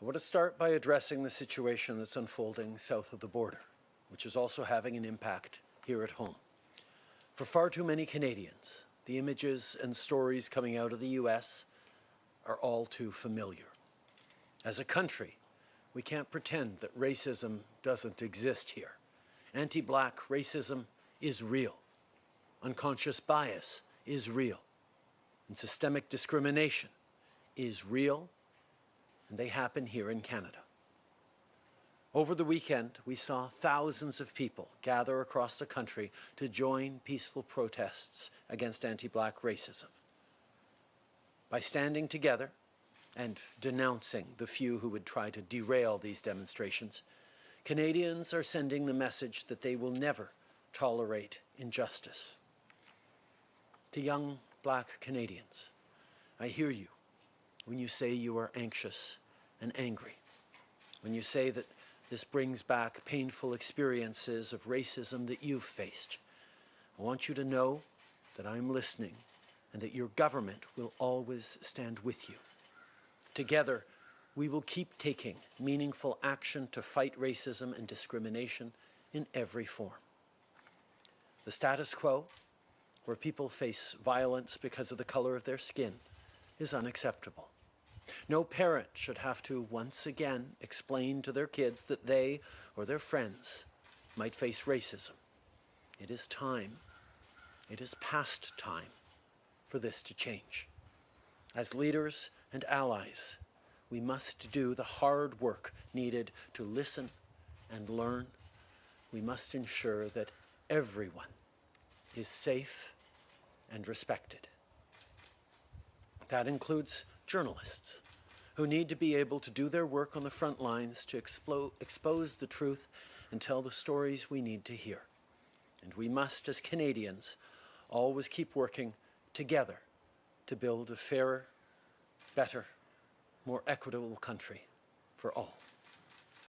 I want to start by addressing the situation that's unfolding south of the border, which is also having an impact here at home. For far too many Canadians, the images and stories coming out of the US are all too familiar. As a country, we can't pretend that racism doesn't exist here. Anti-Black racism is real. Unconscious bias is real. And systemic discrimination is real, and they happen here in Canada. Over the weekend, we saw thousands of people gather across the country to join peaceful protests against anti-Black racism. By standing together and denouncing the few who would try to derail these demonstrations, Canadians are sending the message that they will never tolerate injustice. To young Black Canadians, I hear you when you say you are anxious and angry, when you say that this brings back painful experiences of racism that you've faced. I want you to know that I'm listening and that your government will always stand with you. Together, we will keep taking meaningful action to fight racism and discrimination in every form. The status quo, where people face violence because of the color of their skin, is unacceptable. No parent should have to once again explain to their kids that they or their friends might face racism. It is time, it is past time for this to change. As leaders and allies, we must do the hard work needed to listen and learn. We must ensure that everyone is safe and respected. That includes journalists, who need to be able to do their work on the front lines to expose the truth and tell the stories we need to hear. And we must, as Canadians, always keep working together to build a fairer, better, more equitable country for all.